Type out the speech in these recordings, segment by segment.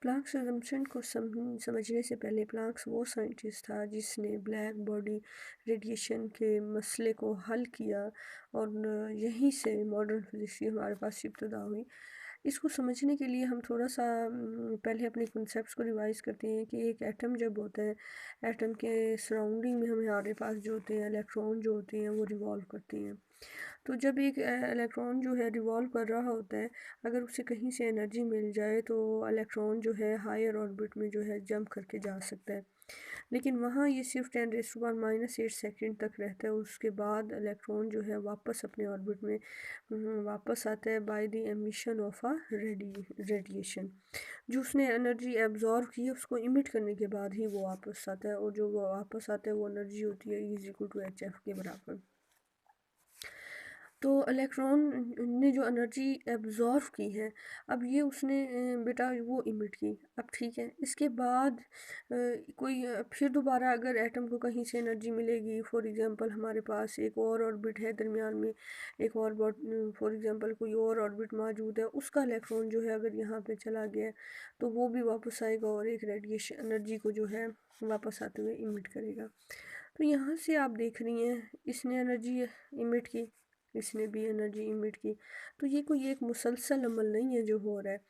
Planck's assumption को समझने से पहले प्लांक्स वो साइंटिस्ट था जिसने ब्लैक बॉडी रेडिएशन के मसले को हल किया और यहीं से मॉडर्न फिजिक्स की हमारे पास इब्तदा हुई। इसको समझने के लिए हम थोड़ा सा पहले अपने कॉन्सेप्ट्स को रिवाइज करते हैं कि एक एटम जब होता है, एटम के सराउंडिंग में हमारे पास जो होते हैं इलेक्ट्रॉन जो होते हैं वो रिवॉल्व करते हैं। तो जब एक इलेक्ट्रॉन जो है रिवॉल्व कर रहा होता है, अगर उसे कहीं से एनर्जी मिल जाए तो इलेक्ट्रॉन जो है हायर ऑर्बिट में जो है जंप करके जा सकता है, लेकिन वहाँ ये सिर्फ 10⁻⁸ सेकंड तक रहता है। उसके बाद इलेक्ट्रॉन जो है वापस अपने ऑर्बिट में वापस आता है by the emission of a radiation. जो उसने एनर्जी एब्जॉर्व की है उसको इमिट करने के बाद ही वो वापस आता है, और जो वो वापस आता है वो एनर्जी होती है E=hf के बराबर। तो इलेक्ट्रॉन ने जो एनर्जी एब्जॉर्व की है, अब ये उसने बेटा वो इमिट की। अब ठीक है, इसके बाद फिर दोबारा अगर एटम को कहीं से एनर्जी मिलेगी, फॉर एग्जांपल हमारे पास एक और ऑर्बिट है दरमियान में, एक और फॉर एग्जांपल कोई और ऑर्बिट मौजूद है, उसका इलेक्ट्रॉन जो है अगर यहाँ पे चला गया तो वो भी वापस आएगा और एक रेडिएशन एनर्जी को जो है वापस आते हुए इमिट करेगा। तो यहाँ से आप देख रही हैं इसने एनर्जी इमिट की, इसने भी एनर्जी इमिट की। तो ये कोई एक मुसलसल अमल नहीं है जो हो रहा है,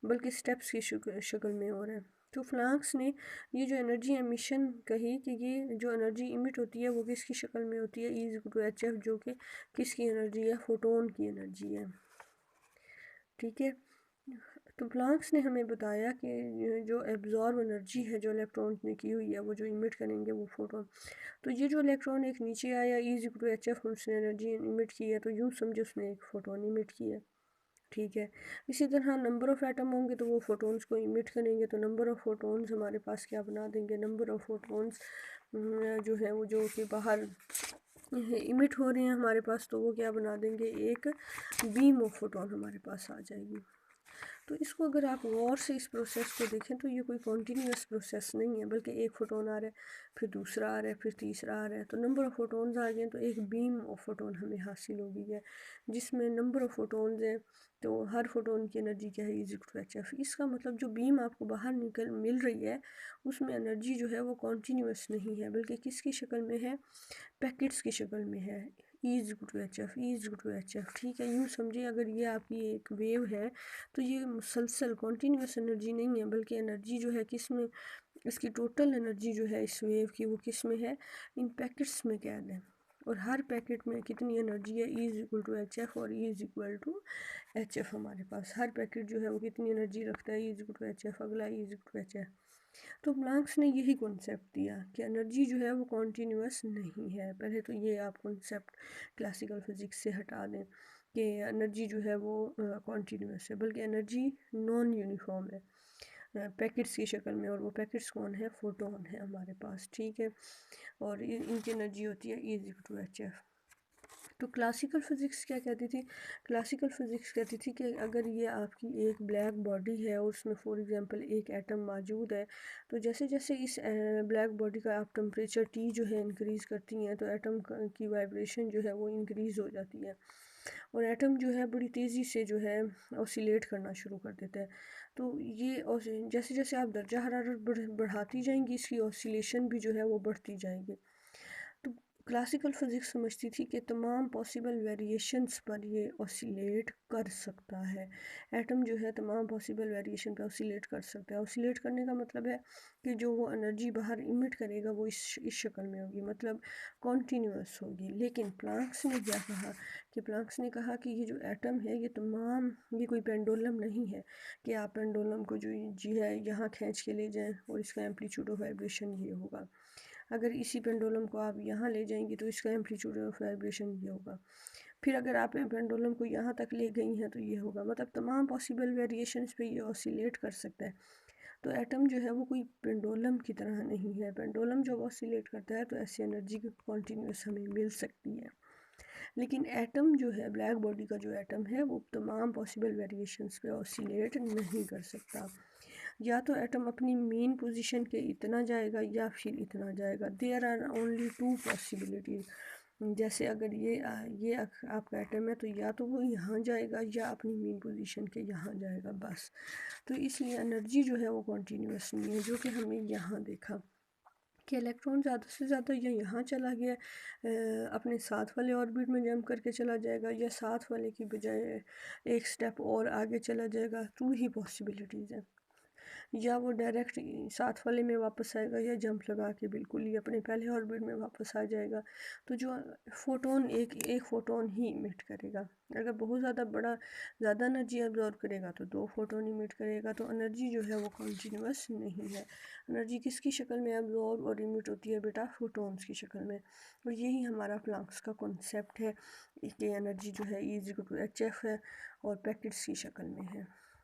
बल्कि स्टेप्स की शक्ल में हो रहा है। तो फ्लांक्स ने ये जो एनर्जी एमिशन कही कि ये जो एनर्जी इमिट होती है वो किसकी शक्ल में होती है, E=hf, जो कि किसकी एनर्जी है, फोटोन की एनर्जी है। ठीक है, तो प्लांक्स ने हमें बताया कि जो एब्जॉर्ब एनर्जी है जो इलेक्ट्रॉन्स ने की हुई है वो जो इमिट करेंगे वो फोटोन। तो ये जो इलेक्ट्रॉन एक नीचे आया E=hf, उसने एनर्जी इमिट की है, तो यूँ समझो उसने एक फोटोन इमिट किया है। ठीक है, इसी तरह नंबर ऑफ़ एटम होंगे तो वो फोटोन्स को इमिट करेंगे, तो नंबर ऑफ़ फोटोन्स हमारे पास क्या बना देंगे, नंबर ऑफ़ फोटोन्स जो है वो जो कि बाहर इमिट हो रहे हैं हमारे पास, तो वो क्या बना देंगे, एक बीम ऑफ फोटोन हमारे पास आ जाएगी। तो इसको अगर आप गौर से इस प्रोसेस को देखें तो ये कोई कॉन्टीन्यूस प्रोसेस नहीं है, बल्कि एक फोटोन आ रहा है, फिर दूसरा आ रहा है, फिर तीसरा आ रहा है। तो नंबर ऑफ़ फोटोन्स आ गए तो एक बीम ऑफ फोटोन हमें हासिल हो गई है, जिसमें नंबर ऑफ़ फोटोन्स हैं, तो हर फोटोन की एनर्जी क्या है, E=hf। इसका मतलब जो बीम आपको बाहर मिल रही है उसमें एनर्जी जो है वो कॉन्टीन्यूस नहीं है, बल्कि किसकी शक्ल में है, पैकेट्स की शक्ल में है, E=hf। ठीक है, यूँ समझिए अगर ये आपकी एक वेव है तो ये मुसलसल कॉन्टीन्यूस एनर्जी नहीं है, बल्कि एनर्जी जो है किस में, इसकी टोटल एनर्जी जो है इस वेव की वो किस में है, इन पैकेट्स में कैद है। और हर पैकेट में कितनी एनर्जी है, E=hf और E=hf। हमारे पास हर पैकेट जो है वो कितनी एनर्जी रखता है, E=hf, अगला E=hf। तो प्लांक्स ने यही कॉन्सेप्ट दिया कि एनर्जी जो है वो कॉन्टीन्यूस नहीं है। पहले तो ये आप कॉन्सेप्ट क्लासिकल फिज़िक्स से हटा दें कि एनर्जी जो है वो कॉन्टीन्यूस है, बल्कि एनर्जी नॉन यूनिफॉर्म है पैकेट्स की शक्ल में, और वो पैकेट्स कौन है, फोटोन है हमारे पास। ठीक है, और इनकी एनर्जी होती है E=hf। तो क्लासिकल फ़िज़िक्स क्या कहती थी, क्लासिकल फ़िज़िक्स कहती थी कि अगर ये आपकी एक ब्लैक बॉडी है और उसमें फॉर एग्जांपल एक एटम मौजूद है, तो जैसे जैसे इस ब्लैक बॉडी का आप टेम्परेचर T जो है इंक्रीज़ करती हैं तो एटम की वाइब्रेशन जो है वो इंक्रीज़ हो जाती है, और एटम जो है बड़ी तेज़ी से जो है ऑसिलेट करना शुरू कर देता है। तो ये जैसे जैसे आप दर्जा हरारत बढ़ाती जाएंगी इसकी ऑसिलेशन भी जो है वो बढ़ती जाएगी। तो क्लासिकल फिज़िक्स समझती थी कि तमाम पॉसिबल वेरिएशंस पर ये ऑसिलेट कर सकता है, एटम जो है तमाम पॉसिबल वेरिएशन पे ऑसिलेट कर सकता है। ऑसिलेट करने का मतलब है कि जो वो एनर्जी बाहर इमिट करेगा वो इस शक्ल में होगी, मतलब कॉन्टीन्यूस होगी। लेकिन प्लांक्स ने क्या कहा, कि प्लांक्स ने कहा कि ये जो एटम है ये तमाम, ये कोई पेंडुलम नहीं है कि आप पेंडुलम को जो जी है यहाँ खींच के ले जाएं और इसका एम्पलीट्यूड ऑफ वाइब्रेशन ये होगा। अगर इसी पेंडुलम को आप यहाँ ले जाएंगी तो इसका एम्पलीट्यूड ऑफ वाइब्रेशन ये होगा। फिर अगर आप पेंडुलम को यहाँ तक ले गई हैं तो ये होगा, मतलब तमाम पॉसिबल वेरिएशंस पे ये ऑसिलेट कर सकता है। तो एटम जो है वो कोई पेंडुलम की तरह नहीं है, पेंडुलम जब ऑसिलेट करता है तो ऐसी एनर्जी कॉन्टीन्यूस हमें मिल सकती है। लेकिन एटम जो है, ब्लैक बॉडी का जो एटम है वो तमाम पॉसिबल वेरिएशंस पे ऑसिलेट नहीं कर सकता। या तो एटम अपनी मेन पोजीशन के इतना जाएगा या फिर इतना जाएगा। There are only two possibilities, جیسے اگر یہ آپ کا ایٹم ہے تو یا تو وہ یہاں جائے گا یا اپنی مین پوزیشن کے یہاں جائے گا بس. تو اس لیے انرجی جو ہے وہ کنٹینیوس نہیں ہے، جو کہ ہم نے یہاں دیکھا کہ الیکٹران زیادہ سے زیادہ یا یہاں چلا گیا اپنے ساتھ والے آربٹ میں جمپ کر کے چلا جائے گا، یا ساتھ والے کی بجائے ایک سٹیپ اور آگے چلا جائے گا. 2 ہی پاسبلٹیز ہیں، یا وہ ڈائریکٹ ساتھ والے میں واپس آئے گا یا جمپ لگا کے بالکل ہی اپنے پہلے آربٹ میں واپس آ جائے گا. تو جو فوٹون ایک فوٹون ہی ایمٹ کرے گا. اگر بہت زیادہ انرجی ابزارب کرے گا تو 2 فوٹون ایمٹ کرے گا. تو انرجی جو ہے وہ کنٹینیوس نہیں ہے. انرجی کس کی شکل میں ابزارب اور ایمٹ ہوتی ہے بیٹا؟ فوٹونز کی شکل میں. اور یہی ہمارا پلانکس کا کنسیپٹ ہے کہ انرجی جو ہے E = hf ہے اور پیکٹس کی شکل میں ہے.